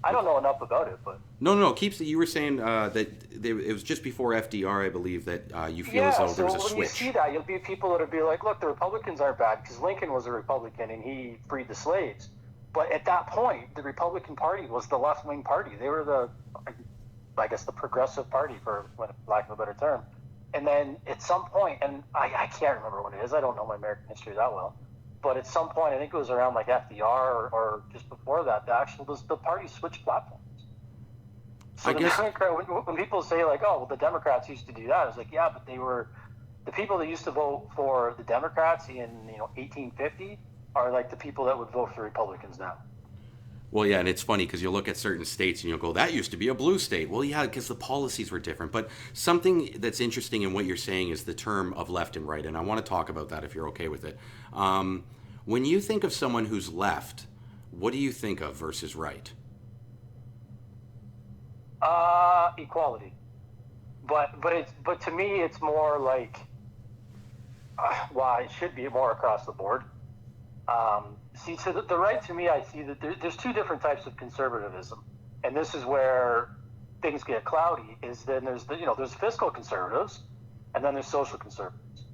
I don't know enough about it, but No. Keeps you were saying that it was just before FDR, I believe, that you feel as yeah. though there So was a when you see switch. that, you'll be people that'll be like, look, the Republicans aren't bad because Lincoln was a Republican and he freed the slaves. But at that point, the Republican Party was the left wing party. They were I guess, the progressive party, for lack of a better term. And then at some point, and I can't remember when it is. I don't know my American history that well. But at some point, I think it was around like FDR or just before that, the party switched platforms. So I the guess Democrat, when people say like, oh, well, the Democrats used to do that, I was like, yeah, but they were the people that used to vote for the Democrats in 1850 are like the people that would vote for the Republicans now. Well, yeah, and it's funny because you'll look at certain states and you'll go, that used to be a blue state. Well, yeah, because the policies were different. But something that's interesting in what you're saying is the term of left and right. And I want to talk about that if you're okay with it. When you think of someone who's left, what do you think of versus right? Equality, but to me it's more like well, it should be more across the board. See, so the right, to me, I see that there's two different types of conservatism, and this is where things get cloudy. Is then there's fiscal conservatives, and then there's social conservatives,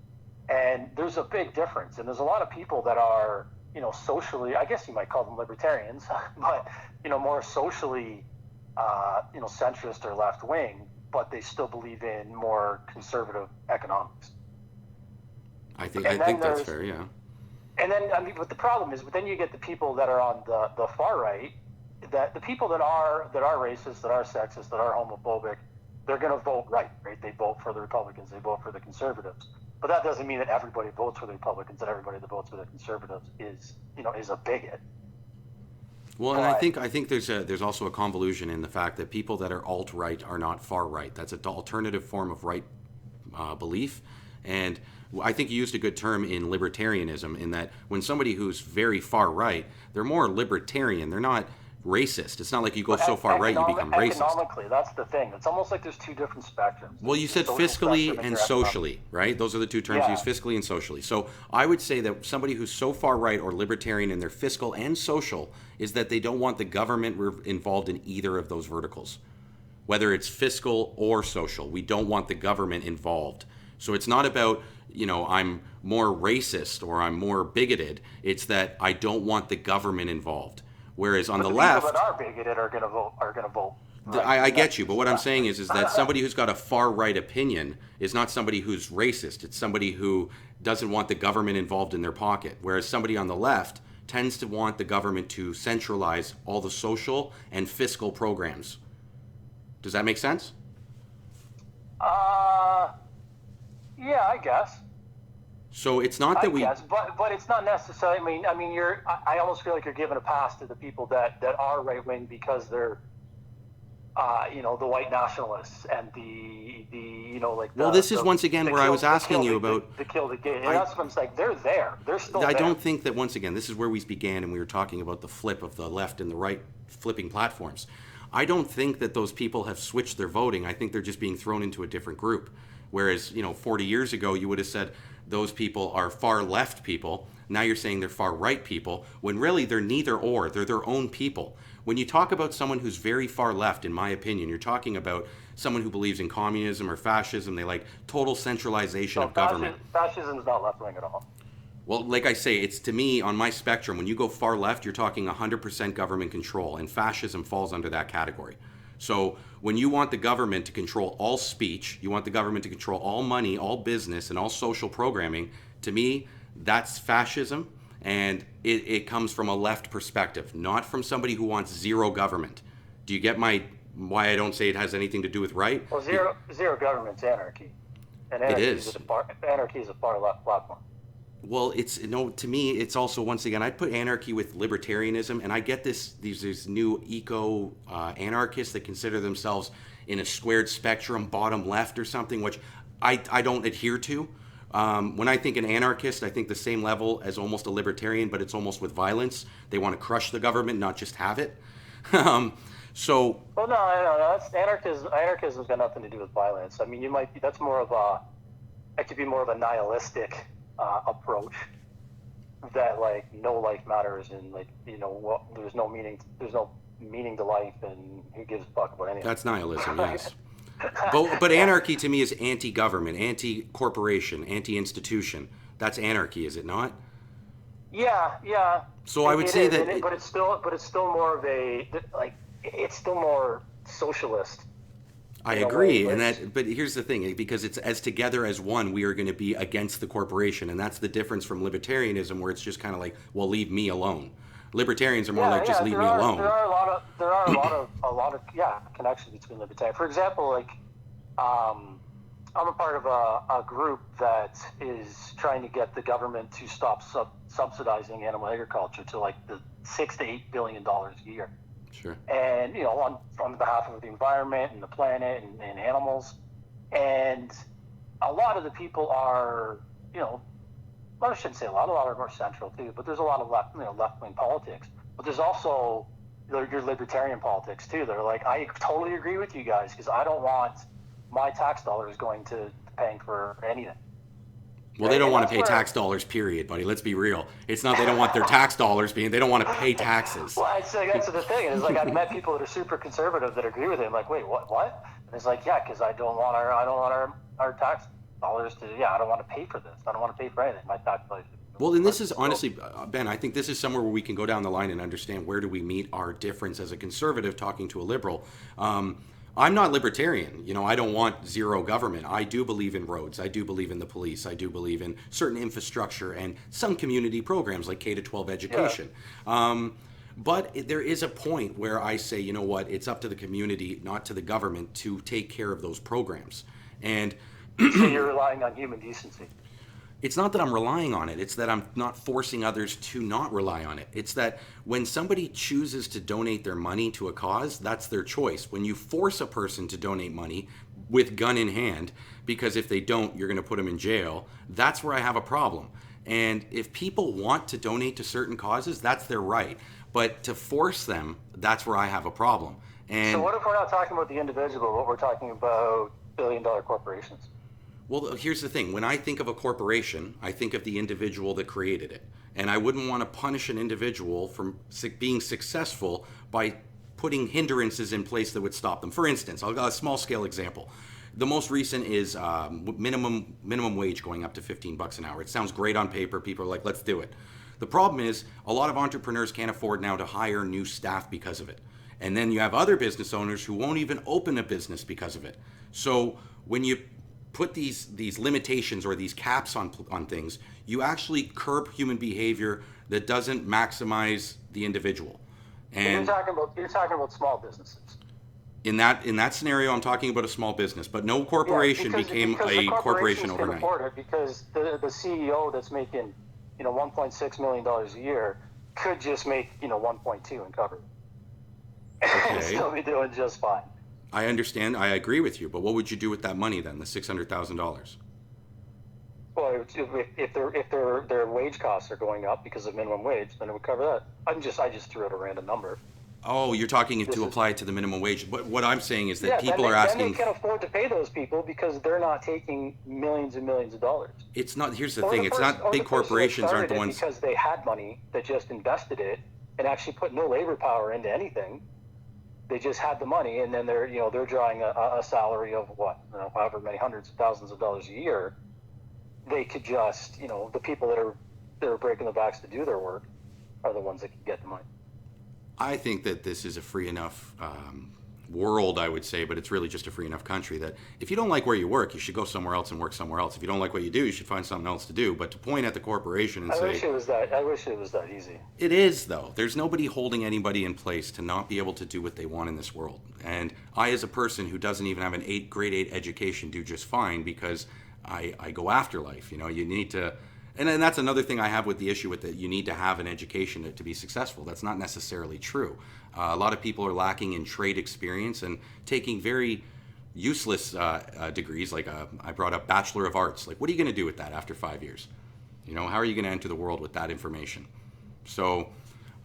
and there's a big difference. And there's a lot of people that are socially, I guess you might call them libertarians, but more socially centrist or left wing, but they still believe in more conservative economics. I think that's fair. Yeah. And then, I mean, but the problem is, but then you get the people that are on the far right, that the people that are racist, that are sexist, that are homophobic, they're going to vote right? They vote for the Republicans, they vote for the conservatives. But that doesn't mean that everybody votes for the Republicans and everybody that votes for the conservatives is a bigot. Well, and But I think there's also a convolution in the fact that people that are alt right are not far right. That's an alternative form of right belief, and I think you used a good term in libertarianism in that when somebody who's very far right, they're more libertarian. They're not racist. It's not like you go so far right you become racist. Economically, that's the thing. It's almost like there's two different spectrums. Well, There's you the said social fiscally spectrum and your economic. socially, right? Those are the two terms Yeah. used, fiscally and socially. So I would say that somebody who's so far right or libertarian in their fiscal and social is that they don't want the government involved in either of those verticals, whether it's fiscal or social. We don't want the government involved. So it's not about, I'm more racist or I'm more bigoted. It's that I don't want the government involved. Whereas on But the the left, people that are bigoted are going to vote. Right. I get you, but what I'm saying is that somebody who's got a far right opinion is not somebody who's racist. It's somebody who doesn't want the government involved in their pocket. Whereas somebody on the left tends to want the government to centralize all the social and fiscal programs. Does that make sense? Yeah, I guess. So it's not that we. But it's not necessarily. I mean, I almost feel like you're giving a pass to the people that are right wing because they're, the white nationalists and like. Well, this is once again where I was asking you about the kill the gay. And that's what I'm saying. They're there. They're still. I there. don't think that once again this is where we began and we were talking about the flip of the left and the right flipping platforms. I don't think that those people have switched their voting. I think they're just being thrown into a different group. Whereas, 40 years ago, you would have said those people are far left people. Now you're saying they're far right people, when really they're neither or. They're their own people. When you talk about someone who's very far left, in my opinion, you're talking about someone who believes in communism or fascism. They like total centralization of government. Fascism is not left wing at all. Well, like I say, it's to me, on my spectrum, when you go far left, you're talking 100% government control, and fascism falls under that category. So when you want the government to control all speech, you want the government to control all money, all business, and all social programming, to me, that's fascism, and it comes from a left perspective, not from somebody who wants zero government. Do you get why I don't say it has anything to do with right? Well, zero government's anarchy. And it is. Anarchy is a far left platform. Well, to me, it's also, once again, I'd put anarchy with libertarianism, and I get these new eco anarchists that consider themselves in a squared spectrum, bottom left or something, which I don't adhere to. When I think an anarchist, I think the same level as almost a libertarian, but it's almost with violence. They want to crush the government, not just have it. So. Well, no. That's anarchism's got nothing to do with violence. I mean, that's more of it could be more of a nihilistic approach that like no life matters and like there's no meaning, there's no meaning to life and who gives a fuck about anything. That's nihilism, yes. But anarchy to me is anti-government, anti-corporation, anti-institution. That's anarchy, is it not? Yeah. So I would say that, but it's still more of a like it's still more socialist. I agree, but here's the thing: because it's as together as one, we are going to be against the corporation, and that's the difference from libertarianism, where it's just kind of like, well, leave me alone. Libertarians are more like just leave me alone. There are a lot of connections between libertarians. For example, like I'm a part of a group that is trying to get the government to stop subsidizing animal agriculture to like the $6 to $8 billion a year. Sure. And on behalf of the environment and the planet and animals, and a lot of the people are I shouldn't say a lot are more central too, but there's a lot of left-wing politics. But there's also your libertarian politics too. They're like, I totally agree with you guys because I don't want my tax dollars going to paying for anything. Well, they don't want to pay tax dollars, period, buddy. Let's be real. It's not they don't want their tax dollars they don't want to pay taxes. Well, that's the thing. It's like I've met people that are super conservative that agree with it. I'm like, wait, what? And it's like, yeah, because I don't want our tax dollars to, I don't want to pay for this. I don't want to pay for anything. My tax dollars. Well, and this is honestly, Ben, I think this is somewhere where we can go down the line and understand where do we meet our difference as a conservative talking to a liberal. I'm not libertarian. I don't want zero government. I do believe in roads. I do believe in the police. I do believe in certain infrastructure and some community programs like K-12 education. Yeah. But there is a point where I say, you know what, it's up to the community, not to the government, to take care of those programs. And so you're relying on human decency. It's not that I'm relying on it. It's that I'm not forcing others to not rely on it. It's that when somebody chooses to donate their money to a cause, that's their choice. When you force a person to donate money with gun in hand, because if they don't, you're going to put them in jail, that's where I have a problem. And if people want to donate to certain causes, that's their right. But to force them, that's where I have a problem. And so what if we're not talking about the individual, but we're talking about billion-dollar corporations? Well, here's the thing. When I think of a corporation, I think of the individual that created it. And I wouldn't want to punish an individual from being successful by putting hindrances in place that would stop them. For instance, I'll give a small-scale example. The most recent is minimum wage going up to $15 an hour. It sounds great on paper. People are like, let's do it. The problem is a lot of entrepreneurs can't afford now to hire new staff because of it. And then you have other business owners who won't even open a business because of it. So when you put these limitations or these caps on things, you actually curb human behavior that doesn't maximize the individual. And you're talking about small businesses. In that scenario, I'm talking about a small business, but no corporation became a corporation overnight. Can afford it because the CEO that's making $1.6 million a year could just make 1.2 and cover it, and still be doing just fine. I understand. I agree with you. But what would you do with that money then, the $600,000? Well, if their wage costs are going up because of minimum wage, then it would cover that. I just threw out a random number. Oh, you're talking to apply it to the minimum wage. But what I'm saying is that people are asking. Then they can afford to pay those people because they're not taking millions and millions of dollars. It's not. Here's the thing. It's not big corporations aren't the ones because they had money that just invested it and actually put no labor power into anything. They just had the money, and then they're drawing a salary of however many hundreds of thousands of dollars a year. They could just the people that are breaking their backs to do their work are the ones that can get the money. I think that this is a free enough world, I would say, but it's really just a free enough country that if you don't like where you work, you should go somewhere else and work somewhere else. If you don't like what you do, you should find something else to do. But to point at the corporation and say... I wish it was that easy. It is, though. There's nobody holding anybody in place to not be able to do what they want in this world. And I, as a person who doesn't even have an grade 8 education, do just fine because I go after life. You need to... And that's another thing I have with the issue with that you need to have an education to be successful. That's not necessarily true. A lot of people are lacking in trade experience and taking very useless degrees. Like I brought up Bachelor of Arts. Like, what are you going to do with that after 5 years? How are you going to enter the world with that information? So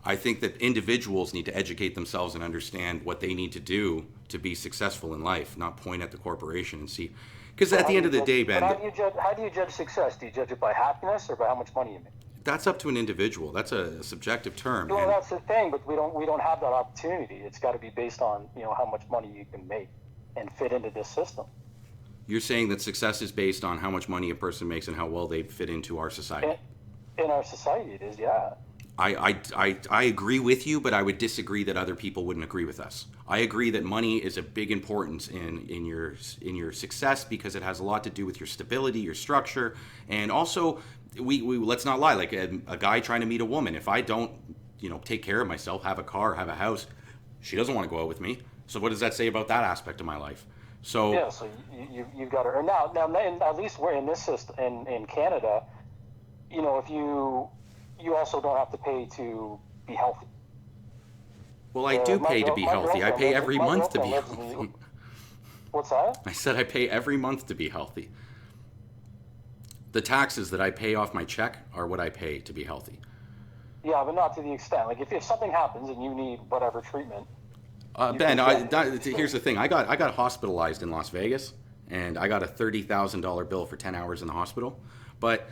I think that individuals need to educate themselves and understand what they need to do to be successful in life, not point at the corporation and see... Because at the end of the day, Ben... How do you judge success? Do you judge it by happiness or by how much money you make? That's up to an individual. That's a subjective term. Well, that's the thing, but we don't have that opportunity. It's got to be based on, how much money you can make and fit into this system. You're saying that success is based on how much money a person makes and how well they fit into our society. In our society, it is, yeah. I agree with you, but I would disagree that other people wouldn't agree with us. I agree that money is a big importance in your success because it has a lot to do with your stability, your structure, and also we let's not lie. Like a guy trying to meet a woman, if I don't take care of myself, have a car, have a house, she doesn't want to go out with me. So what does that say about that aspect of my life? So yeah, so you've got to earn now. At least we're in this system in Canada. If you also don't have to pay to be healthy. Well, I do pay to be healthy. I pay every month to be healthy. What's that? I said I pay every month to be healthy. The taxes that I pay off my check are what I pay to be healthy. Yeah, but not to the extent. Like if something happens and you need whatever treatment. Ben, here's the thing. I got hospitalized in Las Vegas, and I got a $30,000 bill for 10 hours in the hospital. But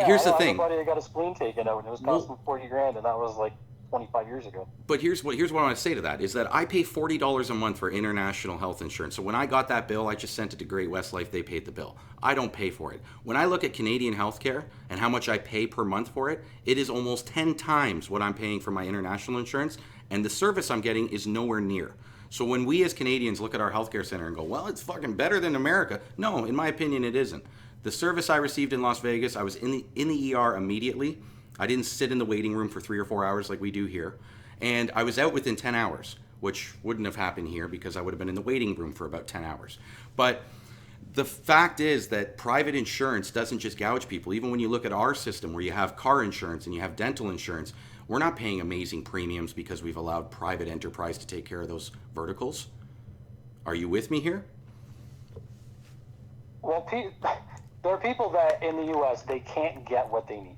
here's the thing. Everybody got a spleen taken out, and it was costing $40,000, and that was like 25 years ago. But here's what I want to say to that is that I pay $40 a month for international health insurance. So when I got that bill, I just sent it to Great West Life. They paid the bill. I don't pay for it. When I look at Canadian healthcare and how much I pay per month for it, it is almost 10 times what I'm paying for my international insurance, and the service I'm getting is nowhere near. So when we as Canadians look at our healthcare center and go, well, it's fucking better than America. No, in my opinion, it isn't. The service I received in Las Vegas, I was in the ER immediately. I didn't sit in the waiting room for 3 or 4 hours like we do here. And I was out within 10 hours, which wouldn't have happened here because I would have been in the waiting room for about 10 hours. But the fact is that private insurance doesn't just gouge people. Even when you look at our system where you have car insurance and you have dental insurance, we're not paying amazing premiums because we've allowed private enterprise to take care of those verticals. Are you with me here? Well, there are people that in the U.S., they can't get what they need.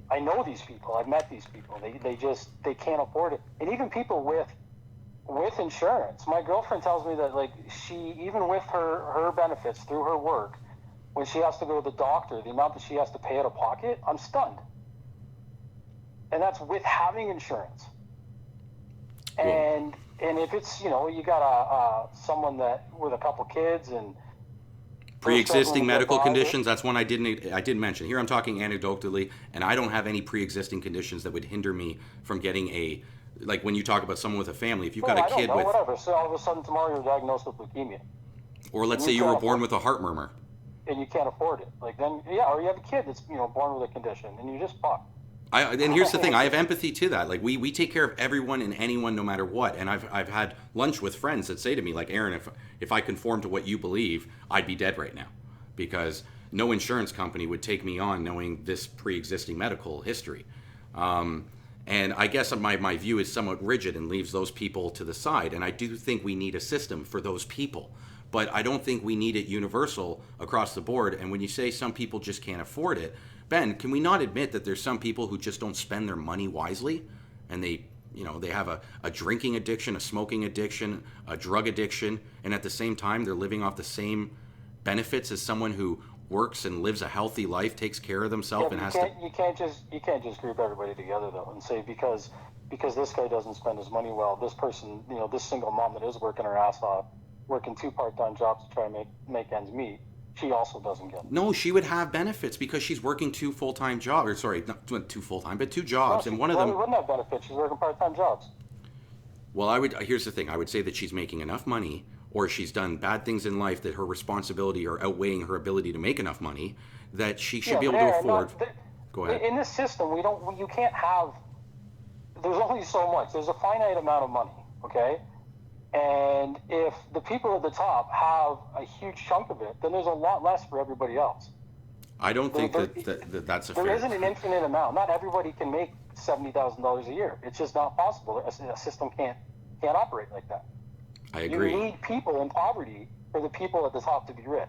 I know these people. I've met these people. They can't afford it. And even people with insurance. My girlfriend tells me that, like, she, even with her benefits through her work, when she has to go to the doctor, the amount that she has to pay out of pocket, I'm stunned. And that's with having insurance. And if it's, you got someone that with a couple kids and pre-existing medical conditions, that's one I didn't mention. Here I'm talking anecdotally, and I don't have any pre-existing conditions that would hinder me from getting like when you talk about someone with a family, if you've got a kid with... whatever. So all of a sudden tomorrow you're diagnosed with leukemia. Or let's say you were born with a heart murmur. And you can't afford it. Like then, or you have a kid that's, born with a condition, and you just fucked. And here's the thing, I have empathy to that. Like we take care of everyone and anyone no matter what. And I've had lunch with friends that say to me, like, Aaron, if I conform to what you believe, I'd be dead right now. Because no insurance company would take me on knowing this pre-existing medical history. And I guess my view is somewhat rigid and leaves those people to the side. And I do think we need a system for those people. But I don't think we need it universal across the board. And when you say some people just can't afford it, Ben, can we not admit that there's some people who just don't spend their money wisely, and they have a drinking addiction, a smoking addiction, a drug addiction, and at the same time they're living off the same benefits as someone who works and lives a healthy life, takes care of themselves, and has to. You can't just group everybody together though and say because this guy doesn't spend his money well, this person, this single mom that is working her ass off, working 2 part-time jobs to try and make ends meet, she also doesn't get it. No, she would have benefits because she's working 2 full-time jobs. Or sorry, not 2 full-time, but 2 jobs, and one of them. She wouldn't have benefits. She's working part-time jobs. Well, here's the thing. I would say that she's making enough money, or she's done bad things in life that her responsibility are outweighing her ability to make enough money, that she should be able to afford. Go ahead. In this system, you can't have. There's only so much. There's a finite amount of money. Okay. And if the people at the top have a huge chunk of it, then there's a lot less for everybody else. I don't think that's a fair... There isn't an infinite amount. Not everybody can make $70,000 a year. It's just not possible. A system can't operate like that. I agree. You need people in poverty for the people at the top to be rich.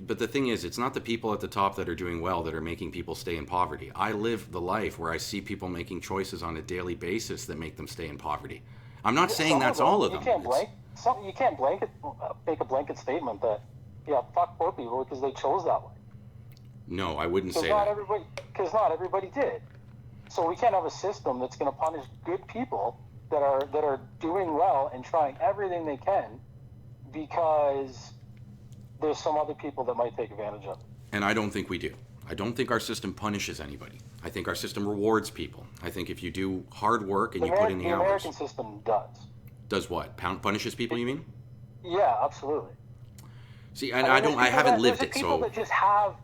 But the thing is, it's not the people at the top that are doing well that are making people stay in poverty. I live the life where I see people making choices on a daily basis that make them stay in poverty. I'm not saying that's all of them. You can't make a blanket statement that, fuck poor people because they chose that way. No, I wouldn't say that. because not everybody did. So we can't have a system that's going to punish good people that are doing well and trying everything they can because there's some other people that might take advantage of it. And I don't think we do. I don't think our system punishes anybody. I think our system rewards people. I think if you do hard work and you put in the hours. The American system does. Does what? Punishes people, you mean? Yeah, absolutely. See, and I haven't lived it, people so. that just have,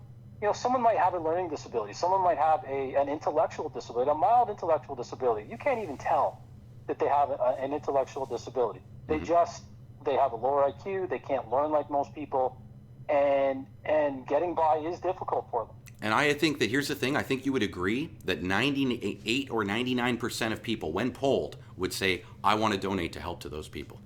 someone might have a learning disability. Someone might have an intellectual disability, a mild intellectual disability. You can't even tell that they have an intellectual disability. They they have a lower IQ. They can't learn like most people, and getting by is difficult for them. And I think that here's the thing. I think you would agree that 98 or 99% of people, when polled, would say, I want to donate to help to those people.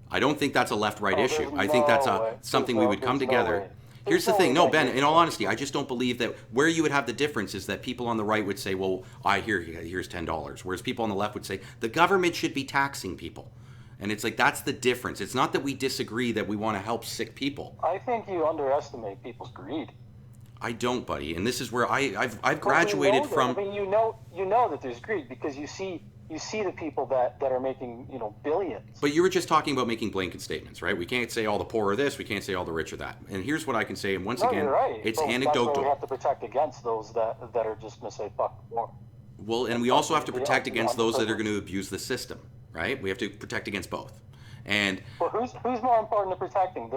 I don't think that's a left-right issue. I think that's something we would come together. Here's the thing. No, Ben, in all honesty, I just don't believe that where you would have the difference is that people on the right would say, well, here's $10. Whereas people on the left would say, the government should be taxing people. And it's like, that's the difference. It's not that we disagree that we want to help sick people. I think you underestimate people's greed. I don't, buddy. And this is where I've graduated from. I mean, you know that there's greed because you see the people that are making billions. But you were just talking about making blanket statements, right? We can't say all the poor are this, we can't say all the rich are that. And here's what I can say, and once again, you're right. it's But anecdotal. That's why we have to protect against those that are just going to say fuck the war. Well, and we also have to protect against those that are going to abuse the system, right? We have to protect against both. And well, who's more important to protecting,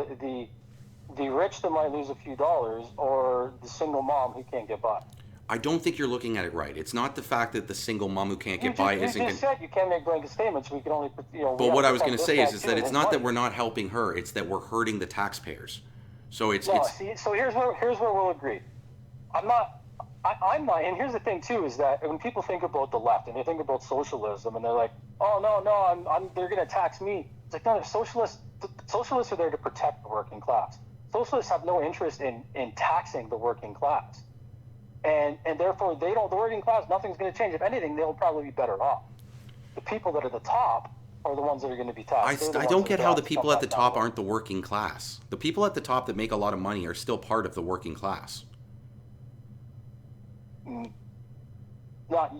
the rich that might lose a few dollars, or the single mom who can't get by? I don't think you're looking at it right. It's not the fact that the single mom who can't get by isn't. You just said you can't make blanket statements. We can only, But what I was going to say is that it's not that we're not helping her. It's that we're hurting the taxpayers. So it's. So here's where we'll agree. I'm not. And here's the thing too, is that when people think about the left and they think about socialism and they're like, oh no, they're going to tax me. It's like, no, socialists are there to protect the working class. Socialists have no interest in taxing the working class. And therefore, the working class, nothing's going to change. If anything, they'll probably be better off. The people that are at the top are the ones that are going to be taxed. I don't get how the people at the top aren't the working class. The people at the top that make a lot of money are still part of the working class. Not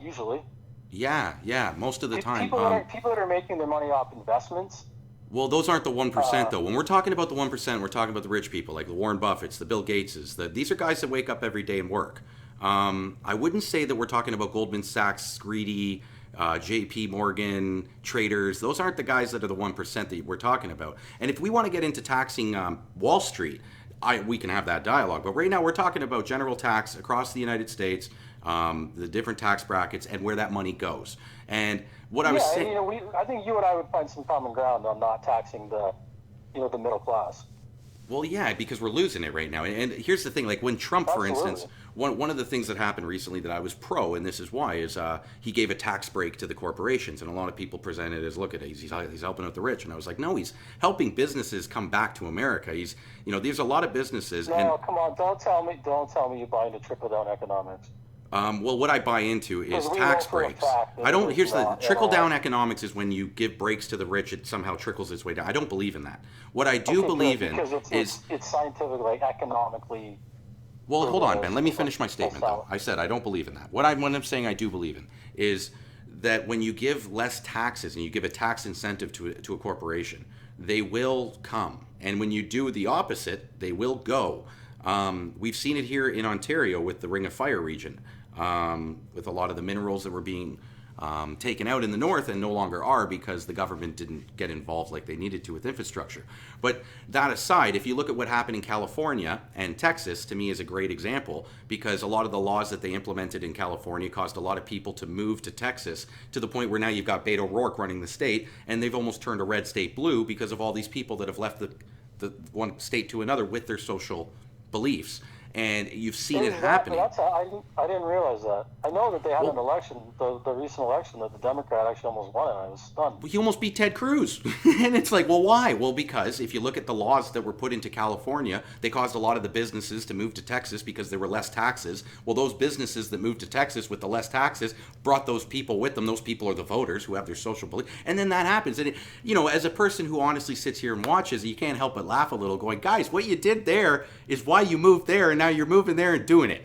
usually. Yeah, most of the time. People that are making their money off investments. Well, those aren't the 1%, though. When we're talking about the 1%, we're talking about the rich people, like the Warren Buffetts, the Bill Gateses. These are guys that wake up every day and work. I wouldn't say that we're talking about Goldman Sachs, greedy, J.P. Morgan, traders. Those aren't the guys that are the 1% that we're talking about. And if we want to get into taxing Wall Street, we can have that dialogue. But right now we're talking about general tax across the United States, the different tax brackets, and where that money goes. And what I was saying, I think you and I would find some common ground on not taxing the middle class. Well, yeah, because we're losing it right now. And here's the thing, like when Trump, for instance, one of the things that happened recently that I was pro, and this is why, is he gave a tax break to the corporations. And a lot of people present it as, look at it, he's helping out the rich. And I was like, no, he's helping businesses come back to America. There's a lot of businesses. No, come on, don't tell me you buy into trickle-down economics. Well, what I buy into is tax breaks. Here's the trickle-down economics is when you give breaks to the rich, it somehow trickles its way down. I don't believe in that. What I do believe in is it's scientifically, economically. Well, hold on, Ben. Let me finish my statement, though. I said I don't believe in that. What I'm saying I do believe in is that when you give less taxes and you give a tax incentive to a corporation, they will come. And when you do the opposite, they will go. We've seen it here in Ontario with the Ring of Fire region. With a lot of the minerals that were being taken out in the north and no longer are because the government didn't get involved like they needed to with infrastructure. But that aside, if you look at what happened in California and Texas, to me is a great example because a lot of the laws that they implemented in California caused a lot of people to move to Texas to the point where now you've got Beto O'Rourke running the state and they've almost turned a red state blue because of all these people that have left the one state to another with their social beliefs. And you've seen it happening. I didn't realize that. I know that they had an election, the recent election, that the Democrat actually almost won, and I was stunned. He almost beat Ted Cruz. And it's like, well, why? Well, because if you look at the laws that were put into California, they caused a lot of the businesses to move to Texas because there were less taxes. Well, those businesses that moved to Texas with the less taxes brought those people with them. Those people are the voters who have their social belief. And then that happens. And, as a person who honestly sits here and watches, you can't help but laugh a little going, guys, what you did there is why you moved there and now you're moving there and doing it.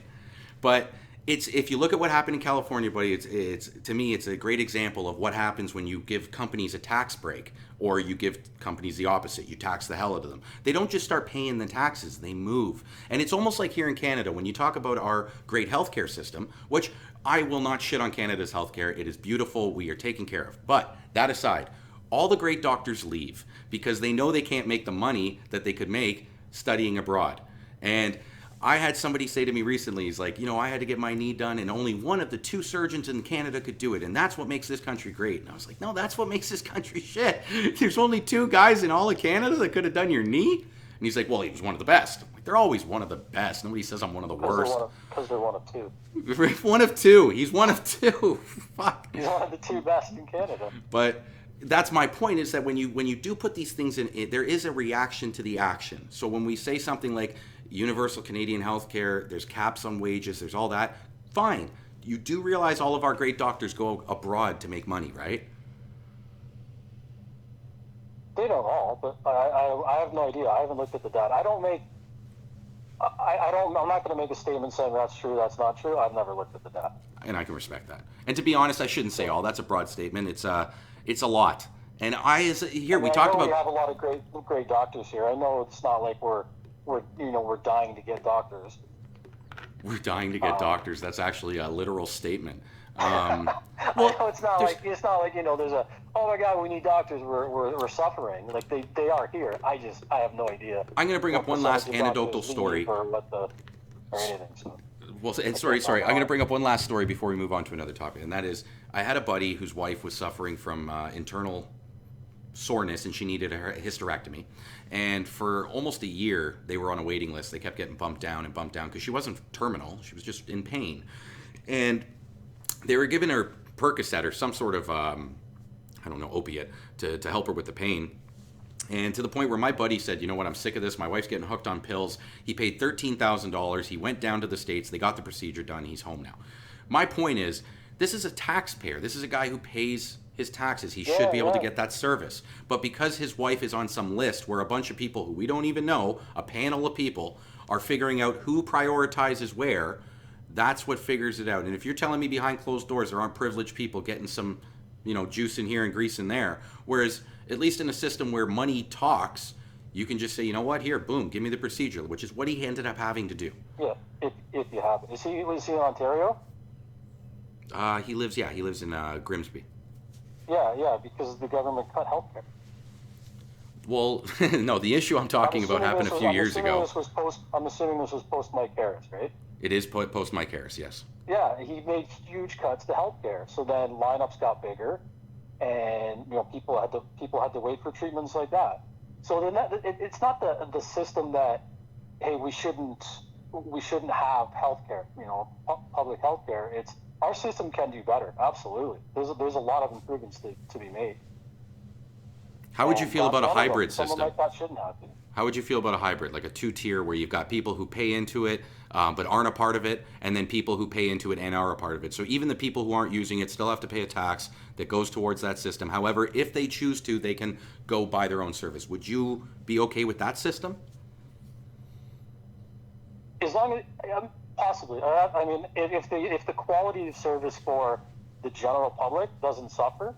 But it's, if you look at what happened in California, buddy, it's to me it's a great example of what happens when you give companies a tax break, or you give companies the opposite. You tax the hell out of them. They don't just start paying the taxes; they move. And it's almost like here in Canada when you talk about our great healthcare system, which I will not shit on Canada's healthcare. It is beautiful. We are taken care of. But that aside, all the great doctors leave because they know they can't make the money that they could make studying abroad. And I had somebody say to me recently, he's like, I had to get my knee done and only one of the 2 surgeons in Canada could do it. And that's what makes this country great. And I was like, no, that's what makes this country shit. There's only 2 guys in all of Canada that could have done your knee. And he's like, well, he was one of the best. I'm like, they're always one of the best. Nobody says I'm one of the worst. Because they're one of 2. One of 2. He's one of 2. Fuck. He's one of the 2 best in Canada. But that's my point, is that when you do put these things in, there is a reaction to the action. So when we say something like universal Canadian healthcare, there's caps on wages, there's all that, fine. You do realize all of our great doctors go abroad to make money, right? They don't all, but I have no idea. I haven't looked at the data. I'm not going to make a statement saying that's true, that's not true. I've never looked at the data. And I can respect that. And to be honest, I shouldn't say all. That's a broad statement. It's a lot. And we talked about. We have a lot of great doctors here. I know it's not like we're dying to get doctors. We're dying to get doctors. That's actually a literal statement. Well, it's not like there's a, oh my God, we need doctors. We're suffering. Like they are here. I have no idea. I'm going to bring up one last anecdotal story. Or anything. So. Well, and sorry. I'm going to bring up one last story before we move on to another topic, and that is, I had a buddy whose wife was suffering from internal soreness, and she needed a hysterectomy. And for almost a year, they were on a waiting list. They kept getting bumped down because she wasn't terminal. She was just in pain. And they were giving her Percocet or some sort of, opiate to help her with the pain. And to the point where my buddy said, you know what, I'm sick of this. My wife's getting hooked on pills. He paid $13,000. He went down to the States. They got the procedure done. He's home now. My point is, this is a taxpayer. This is a guy who pays his taxes. He should be able to get that service. But because his wife is on some list where a bunch of people who we don't even know, a panel of people, are figuring out who prioritizes where, that's what figures it out. And if you're telling me behind closed doors there aren't privileged people getting some, juice in here and grease in there, whereas at least in a system where money talks, you can just say, you know what, here, boom, give me the procedure, which is what he ended up having to do. Yeah, if you have it. Is he in Ontario? He lives in Grimsby. Yeah, because the government cut healthcare. Well, no, the issue I'm talking about happened a few years ago. I'm assuming this was post Mike Harris, right? It is post Mike Harris, yes. Yeah, he made huge cuts to healthcare. So then lineups got bigger, and people had to wait for treatments like that. So then it's not the system that, hey, we shouldn't have healthcare, public healthcare. It's our system can do better. Absolutely, there's a lot of improvements to be made. How would you feel about a hybrid system? Like that shouldn't happen. How would you feel about a hybrid, like a 2-tier, where you've got people who pay into it but aren't a part of it, and then people who pay into it and are a part of it? So even the people who aren't using it still have to pay a tax that goes towards that system. However, if they choose to, they can go buy their own service. Would you be okay with that system? As long as possibly. I mean, if the quality of service for the general public doesn't suffer.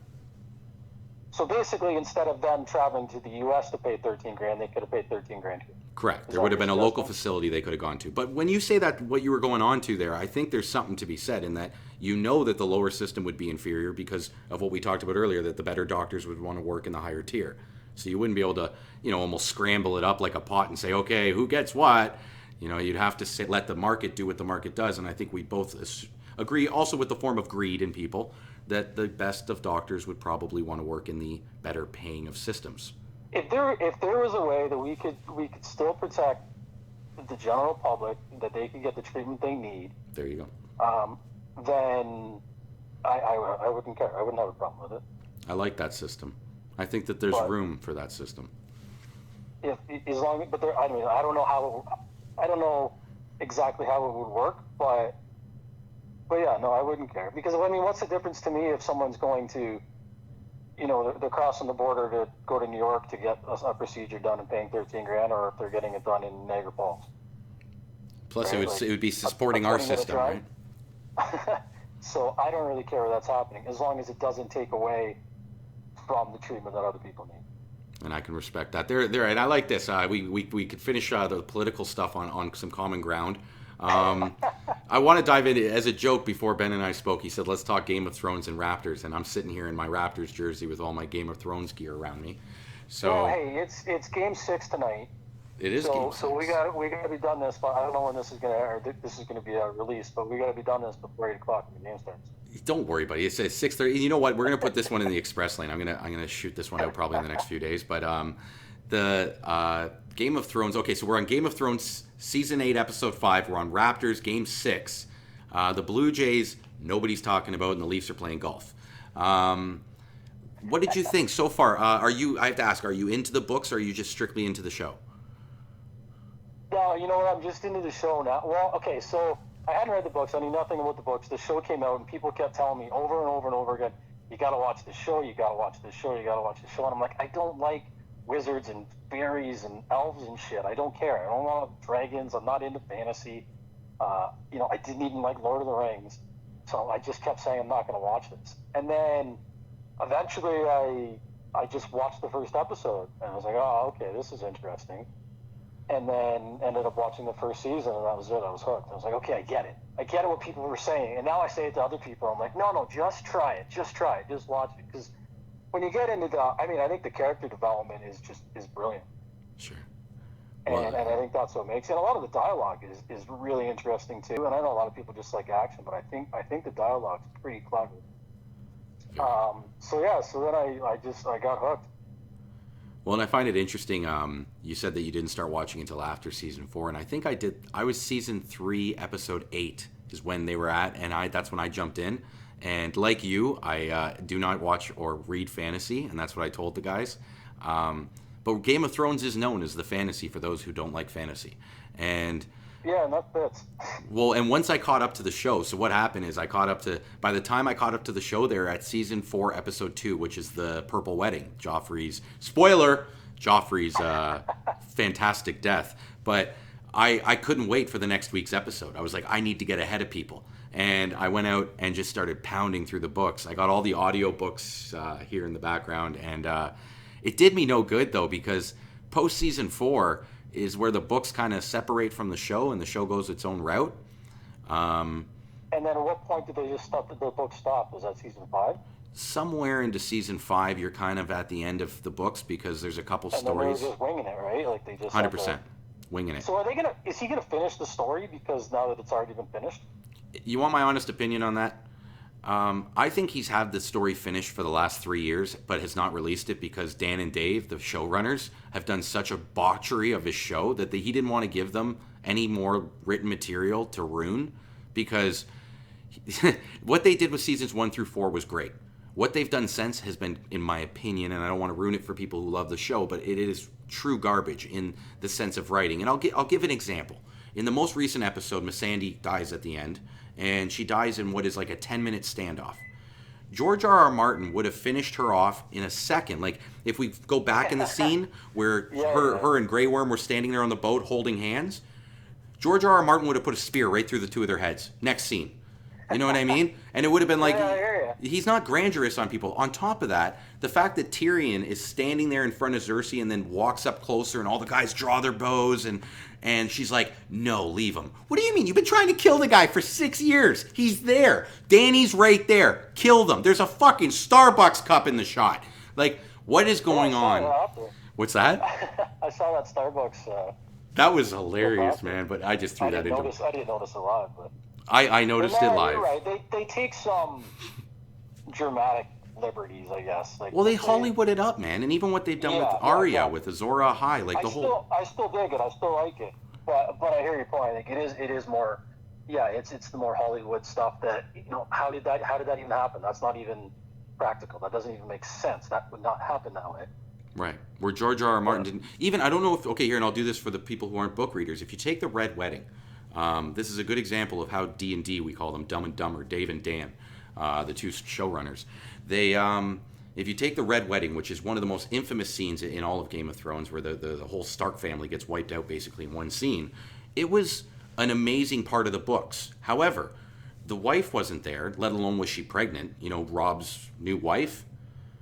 So basically, instead of them traveling to the U.S. to pay $13,000, they could have paid $13,000 here. Correct. There would have been a local facility they could have gone to. But when you say that, what you were going on to there, I think there's something to be said in that that the lower system would be inferior because of what we talked about earlier, that the better doctors would want to work in the higher tier. So you wouldn't be able to, almost scramble it up like a pot and say, okay, who gets what? You'd have to let the market do what the market does. And I think we both agree also with the form of greed in people that the best of doctors would probably want to work in the better paying of systems. If there was a way that we could still protect the general public, that they could get the treatment they need. There you go. Then I wouldn't care. I wouldn't have a problem with it. I like that system. I think that there's room for that system. I don't know exactly how it would work, but yeah, no, I wouldn't care. Because, what's the difference to me if someone's going to, they're crossing the border to go to New York to get a procedure done and paying $13,000, or if they're getting it done in Niagara Falls? Plus, right? it would be supporting our system, right? So I don't really care where that's happening, as long as it doesn't take away from the treatment that other people need. And I can respect that. There, and I like this. We could finish the political stuff on some common ground. I want to dive in as a joke. Before Ben and I spoke, he said, "Let's talk Game of Thrones and Raptors." And I'm sitting here in my Raptors jersey with all my Game of Thrones gear around me. So well, hey, it's Game 6 tonight. It is. Game 6. So we got to be done this. But I don't know when this is gonna be released. But we got to be done this before 8 o'clock when the game starts. Don't worry, buddy. It's 6:30. You know what? We're gonna put this one in the express lane. I'm gonna shoot this one out probably in the next few days. But the Game of Thrones. Okay, so we're on Game of Thrones season 8, episode 5. We're on Raptors game 6. The Blue Jays nobody's talking about, and the Leafs are playing golf. What did you think so far? I have to ask, are you into the books, or are you just strictly into the show? No, you know what? I'm just into the show now. Well, okay, so I hadn't read the books. I knew nothing about the books. The show came out, and people kept telling me over and over and over again, you got to watch the show, you got to watch the show, you got to watch the show. And I'm like, I don't like wizards and fairies and elves and shit. I don't care. I don't want dragons. I'm not into fantasy. I didn't even like Lord of the Rings. So I just kept saying I'm not going to watch this. And then eventually I just watched the first episode, and I was like, oh, okay, this is interesting. And then ended up watching the first season, and that was it. I was hooked. I was like, okay, I get it. I get it what people were saying. And now I say it to other people. I'm like, no, just try it. Just try it. Just watch it. Because when you get into I think the character development is brilliant. Sure. And I think that's what makes it. And a lot of the dialogue is really interesting too. And I know a lot of people just like action, but I think the dialogue's pretty clever. So then I got hooked. Well, and I find it interesting. You said that you didn't start watching until after season 4, and I think I did. I was season 3, episode 8 is when they were at, and that's when I jumped in. And like you, I do not watch or read fantasy, and that's what I told the guys. But Game of Thrones is known as the fantasy for those who don't like fantasy. And yeah, and that fits. Well, and once I caught up to the show, so what happened is by the time I caught up to the show, they're at season 4, episode 2, which is the Purple Wedding. Joffrey's fantastic death. But I couldn't wait for the next week's episode. I was like, I need to get ahead of people. And I went out and just started pounding through the books. I got all the audio books here in the background, and it did me no good, though, because post season 4 is where the books kind of separate from the show, and the show goes its own route. And then at what point did they just stop? Did the book stop? Was that season 5? Somewhere into season 5, you're kind of at the end of the books because there's a couple and stories. Then they were just winging it, right? Like they just 100% winging it. So is he gonna finish the story because now that it's already been finished? You want my honest opinion on that? I think he's had the story finished for the last 3 years, but has not released it because Dan and Dave, the showrunners, have done such a botchery of his show that he didn't want to give them any more written material to ruin, because what they did with seasons 1 through 4 was great. What they've done since has been, in my opinion, and I don't want to ruin it for people who love the show, but it is true garbage in the sense of writing. And I'll give an example. In the most recent episode, Missandei dies at the end, and she dies in what is like a 10-minute standoff. George R.R. Martin would have finished her off in a second. Like, if we go back in the scene where her and Grey Worm were standing there on the boat holding hands, George R.R. Martin would have put a spear right through the two of their heads. Next scene. You know what I mean? And it would have been like, he's not grandiose on people. On top of that, the fact that Tyrion is standing there in front of Cersei and then walks up closer and all the guys draw their bows and she's like, no, leave him. What do you mean? You've been trying to kill the guy for 6 years. He's there. Danny's right there. Kill them. There's a fucking Starbucks cup in the shot. Like, what is going on? What's that? I saw that Starbucks. That was hilarious, man, but I just threw that into I didn't notice it live, but I noticed it live. You're right. They take some dramatic liberties, I guess. Like, well, they Hollywood it up, man, and even what they've done with Arya, with Azor Ahai, like I still dig it. I still like it, but I hear your point. I think it is more. Yeah, it's the more Hollywood stuff that, how did that even happen? That's not even practical. That doesn't even make sense. That would not happen that way. Right. Where George R.R. Martin didn't even. I don't know if. Okay, here, and I'll do this for the people who aren't book readers. If you take the Red Wedding. This is a good example of how D&D, we call them Dumb and Dumber, Dave and Dan, the two showrunners. They, if you take the Red Wedding, which is one of the most infamous scenes in all of Game of Thrones, where the whole Stark family gets wiped out basically in one scene, it was an amazing part of the books. However, the wife wasn't there, let alone was she pregnant, Rob's new wife.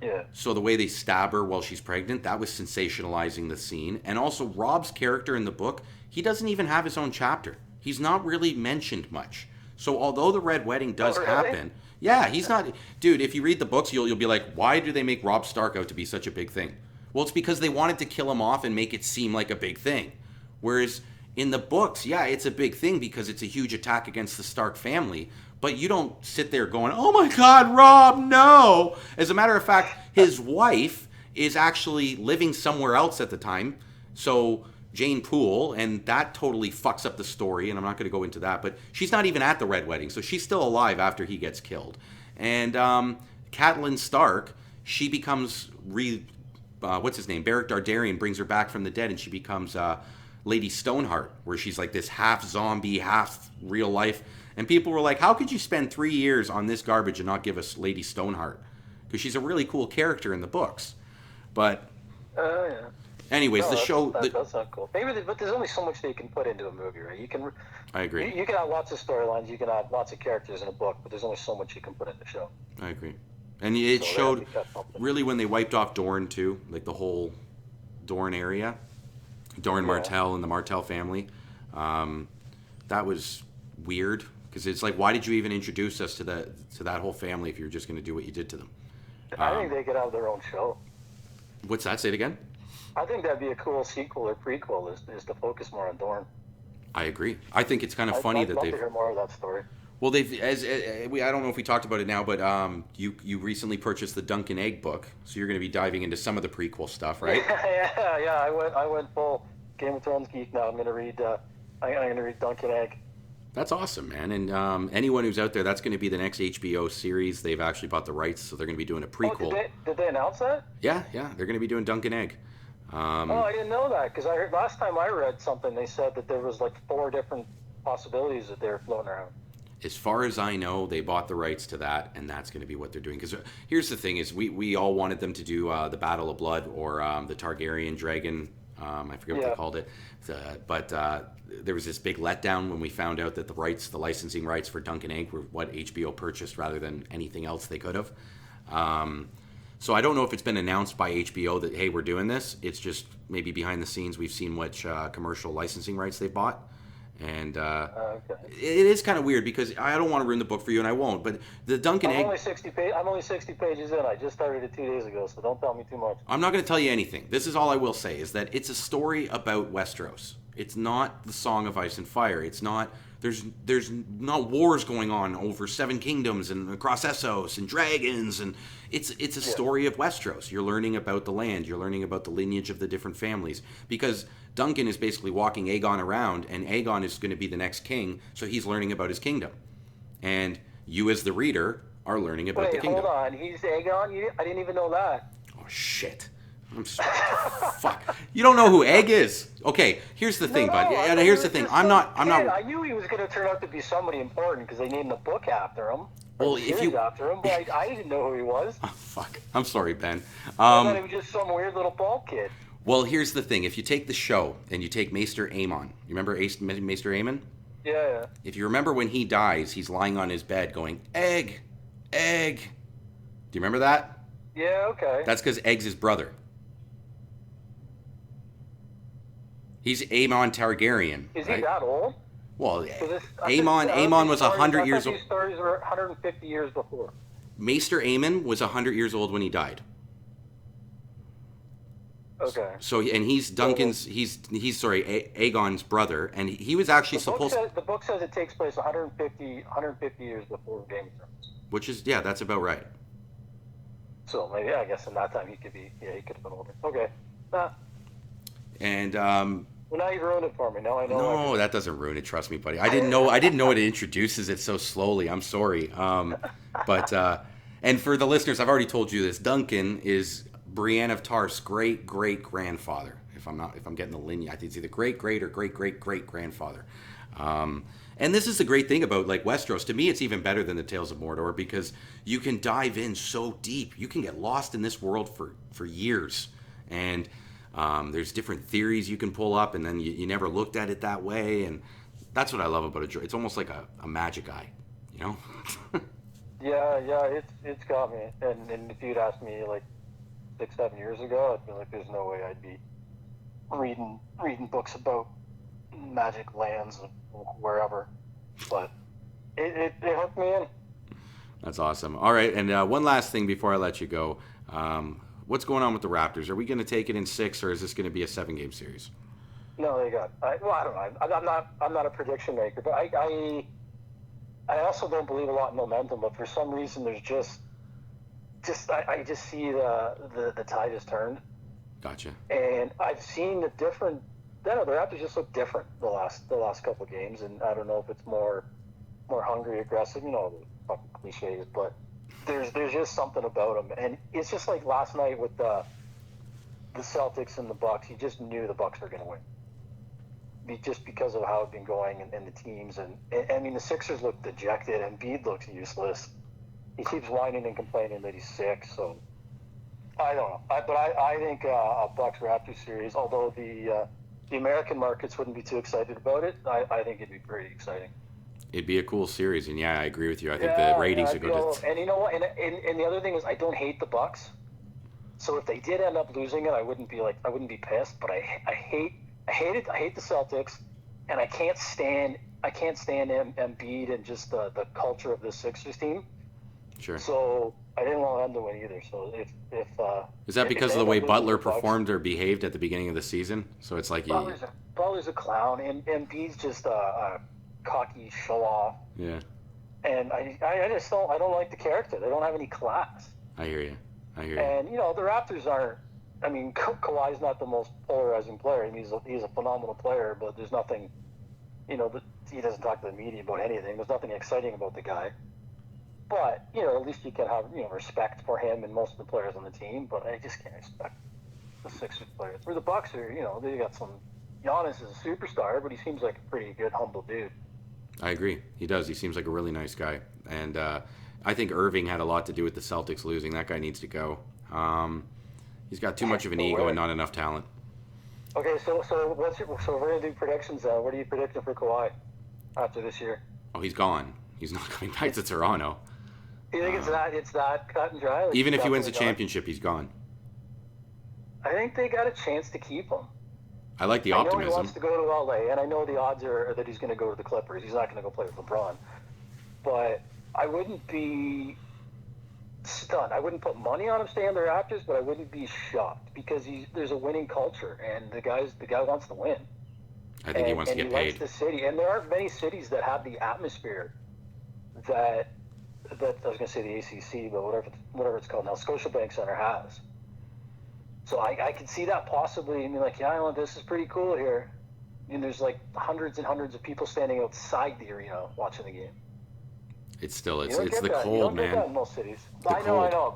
Yeah. So the way they stab her while she's pregnant, that was sensationalizing the scene. And also, Rob's character in the book, he doesn't even have his own chapter. He's not really mentioned much. So although the Red Wedding does happen, yeah, he's not... Dude, if you read the books, you'll be like, why do they make Robb Stark out to be such a big thing? Well, it's because they wanted to kill him off and make it seem like a big thing. Whereas in the books, yeah, it's a big thing because it's a huge attack against the Stark family. But you don't sit there going, oh my God, Robb, no! As a matter of fact, his wife is actually living somewhere else at the time. So Jane Poole, and that totally fucks up the story, and I'm not going to go into that, but she's not even at the Red Wedding, so she's still alive after he gets killed. And Catelyn Stark, she becomes, what's his name? Beric Dondarrion brings her back from the dead, and she becomes Lady Stoneheart, where she's like this half zombie, half real life. And people were like, how could you spend 3 years on this garbage and not give us Lady Stoneheart? Because she's a really cool character in the books. But yeah. anyways, the show... That's not cool. Maybe, but there's only so much they can put into a movie, right? I agree. You can have lots of storylines, you can have lots of characters in a book, but there's only so much you can put in the show. I agree. And it showed really when they wiped off Dorne, too, like the whole Dorne area. Dorne Martell and the Martell family. That was weird. Because it's like, why did you even introduce us to that whole family if you're just going to do what you did to them? I think they could have their own show. What's that? Say it again? I think that'd be a cool sequel or prequel is to focus more on Dorne. I agree. I think it's kind of funny that I'd love to hear more of that story. Well, I don't know if we talked about it now, but you recently purchased the Duncan Egg book, so you're going to be diving into some of the prequel stuff, right? Yeah. I went full Game of Thrones geek now. I'm going to read Duncan Egg. That's awesome, man. And anyone who's out there, that's going to be the next HBO series. They've actually bought the rights, so they're going to be doing a prequel. Oh, did they announce that? Yeah. They're going to be doing Duncan Egg. I didn't know that, because I heard last time I read something, they said that there was like 4 different possibilities that they were floating around. As far as I know, they bought the rights to that, and that's going to be what they're doing. Because here's the thing: is we all wanted them to do the Battle of Blood or the Targaryen Dragon. I forget what they called it, but there was this big letdown when we found out that the licensing rights for Duncan Egg were what HBO purchased rather than anything else they could have. So I don't know if it's been announced by HBO that, hey, we're doing this. It's just maybe behind the scenes we've seen which commercial licensing rights they've bought. And it is kind of weird because I don't want to ruin the book for you, and I won't. But the Duncan Egg... I'm only 60 pages in. I just started it 2 days ago, so don't tell me too much. I'm not going to tell you anything. This is all I will say, is that it's a story about Westeros. It's not the Song of Ice and Fire. It's not... There's not wars going on over 7 kingdoms and across Essos and dragons, and it's a story of Westeros. You're learning about the land. You're learning about the lineage of the different families, because Duncan is basically walking Aegon around, and Aegon is going to be the next king, so he's learning about his kingdom. And you, as the reader, are learning about the kingdom. Hold on. He's Aegon? I didn't even know that. Oh, shit. I'm sorry. Fuck. You don't know who Egg is. Okay, here's the thing, bud. Here's the thing. I'm not. I knew he was going to turn out to be somebody important because they named the book after him. Well, after him, but I didn't know who he was. Oh, fuck. I'm sorry, Ben. I thought he was just some weird little bald kid. Well, here's the thing. If you take the show and you take Maester Aemon, you remember Maester Aemon? Yeah. If you remember when he dies, he's lying on his bed going, Egg, Egg. Do you remember that? Yeah, okay. That's because Egg's his brother. He's Aemon Targaryen. Is he that old? Well, Aemon was 100 years old. These stories were 150 years before. Maester Aemon was 100 years old when he died. Okay. So, and he's Duncan's, Aegon's brother, and he was actually the book says it takes place 150 years before Game of Thrones. Which is, that's about right. So maybe, I guess in that time he could have been older. Okay. And well, now you ruined it for me. Now I know. No, that doesn't ruin it. Trust me, buddy. I didn't know it introduces it so slowly. I'm sorry. But and for the listeners, I've already told you this. Duncan is Brienne of Tarth's great grandfather. If I'm getting the lineage, I think it's either great or great grandfather. And this is the great thing about like Westeros. To me, it's even better than the Tales of Mordor because you can dive in so deep. You can get lost in this world for years, and there's different theories you can pull up, and then you never looked at it that way. And That's what I love about it. It's almost like a magic eye, you know? Yeah, it's got me. And if you'd asked me like 6, 7 years ago, I'd be like, there's no way I'd be reading books about magic lands wherever. But it hooked me in. That's awesome. All right, and one last thing before I let you go. What's going on with the Raptors? Are we going to take it in 6, or is this going to be a 7-game series? No, they got. I don't know. I'm not a prediction maker, but I also don't believe a lot in momentum. But for some reason, there's I just see the tide has turned. Gotcha. And I've seen the different. I don't know, the Raptors just look different the last couple of games, and I don't know if it's more hungry, aggressive. You know, the fucking cliches, but there's just something about them, and it's just like last night with the Celtics and the Bucks. You just knew the Bucks were going to win. Just because of how it's been going and the teams. And I mean, the Sixers look dejected, and Embiid looks useless. He keeps whining and complaining that he's sick, so I don't know. But I think a Bucks-Raptors series, although the American markets wouldn't be too excited about it, I think it'd be pretty exciting. It'd be a cool series, and yeah, I agree with you. I think the ratings would go to... And you know what? And the other thing is, I don't hate the Bucks. So if they did end up losing it, I wouldn't be pissed, but I hate it. I hate the Celtics, and I can't stand Embiid and just the culture of the Sixers team. Sure. So I didn't want them to win either. So if is that because of the way Butler performed or behaved at the beginning of the season? So it's like Butler's a clown, and Embiid's just a cocky show off. Yeah. And I just don't like the character. They don't have any class. I hear you. And you know, the Raptors aren't. I mean, Kawhi's not the most polarizing player. I mean, he's a phenomenal player, but there's nothing, you know, he doesn't talk to the media about anything. There's nothing exciting about the guy. But, you know, at least you can have, you know, respect for him and most of the players on the team. But I just can't respect the Sixers players. Where the Bucks are, you know, they got some. Giannis is a superstar, but he seems like a pretty good, humble dude. I agree. He does. He seems like a really nice guy. And I think Irving had a lot to do with the Celtics losing. That guy needs to go. He's got too much of an ego and not enough talent. Okay, so we're gonna do predictions. What are you predicting for Kawhi after this year? Oh, he's gone. He's not coming back to Toronto. You think it's that cut and dry? Like, even if he wins a championship, he's gone. I think they got a chance to keep him. I like the optimism. I know he wants to go to LA, and I know the odds are that he's going to go to the Clippers. He's not going to go play with LeBron. But I wouldn't be stunned. I wouldn't put money on him staying the Raptors, but I wouldn't be shocked because there's a winning culture, and the guy wants to win. I think he wants to get paid. He likes the city, and there aren't many cities that have the atmosphere that I was going to say the ACC, but whatever it's called now, Scotiabank Center has. So I can see that possibly. I mean, like, yeah, this is pretty cool here. And there's like hundreds and hundreds of people standing outside the arena watching the game. It's the cold, man. You don't get that in most cities. I know,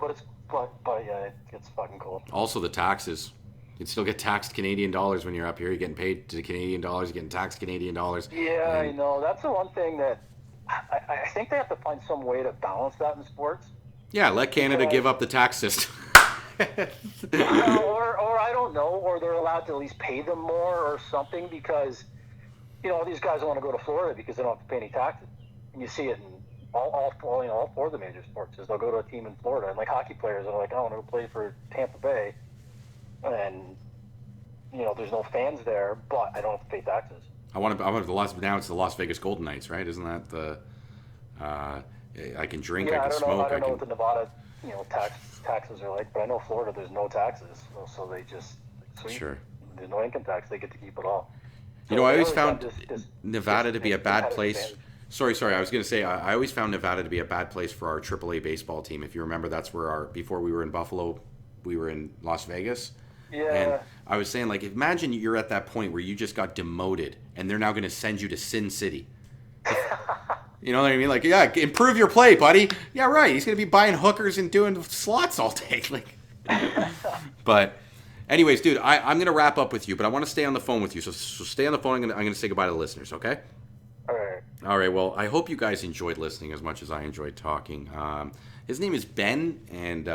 but yeah, it gets fucking cold. Also, the taxes. You'd still get taxed Canadian dollars when you're up here. You're getting paid to Canadian dollars. You're getting taxed Canadian dollars. Yeah, I know. That's the one thing that I think they have to find some way to balance that in sports. Yeah, let Canada give up the tax system. or I don't know, or they're allowed to at least pay them more or something because, you know, these guys want to go to Florida because they don't have to pay any taxes. And you see it in all four of the major sports is they'll go to a team in Florida. And like hockey players are like, I want to go play for Tampa Bay. And, you know, there's no fans there, but I don't have to pay taxes. Now it's the Las Vegas Golden Knights, right? Isn't that the, I can drink, I can smoke. I don't know what the Nevada, you know, taxes are like, but I know Florida, there's no taxes. So they just, sweet. Sure. There's no income tax. They get to keep it all. So you know, I always found Nevada to be a bad place. Sorry. I was going to say, I always found Nevada to be a bad place for our AAA baseball team. If you remember, that's where before we were in Buffalo, we were in Las Vegas. Yeah. And I was saying, like, imagine you're at that point where you just got demoted and they're now going to send you to Sin City. You know what I mean? Like, yeah, improve your play, buddy. Yeah, right. He's going to be buying hookers and doing slots all day. Like, but anyways, dude, I'm going to wrap up with you, but I want to stay on the phone with you. So stay on the phone. I'm going to say goodbye to the listeners, okay? All right. Well, I hope you guys enjoyed listening as much as I enjoyed talking. His name is Ben, and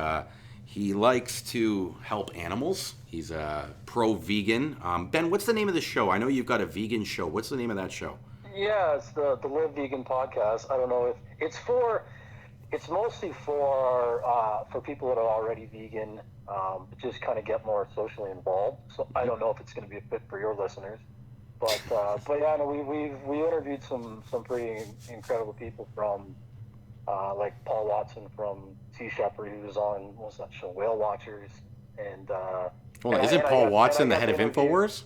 he likes to help animals. He's a pro-vegan. Ben, what's the name of the show? I know you've got a vegan show. What's the name of that show? Yeah, it's the Live Vegan podcast. I don't know if it's mostly for people that are already vegan, just kind of get more socially involved. So I don't know if it's going to be a fit for your listeners, but yeah, no, we interviewed some pretty incredible people from like Paul Watson from Sea Shepherd, who was on what was that show, Whale Watchers, and Hold on, isn't Paul Watson the head of InfoWars?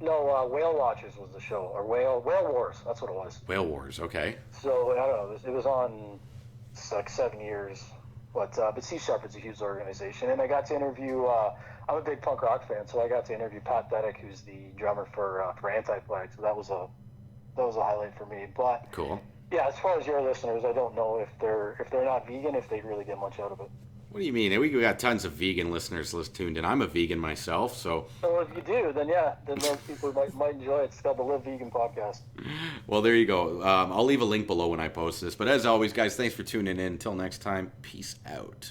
No, Whale Watchers was the show, or Whale Wars. That's what it was. Whale Wars, okay. So I don't know. It was on like 7 years, but Sea Shepherd's a huge organization, and I got to interview. I'm a big punk rock fan, so I got to interview Pat Dedek, who's the drummer for Anti-Flag. So that was a highlight for me. But cool. Yeah, as far as your listeners, I don't know if they're not vegan, if they really get much out of it. What do you mean? We got tons of vegan listeners tuned in. I'm a vegan myself, so. So if you do, then those people might enjoy it. It's called the Live Vegan Podcast. Well, there you go. I'll leave a link below when I post this. But as always, guys, thanks for tuning in. Until next time, peace out.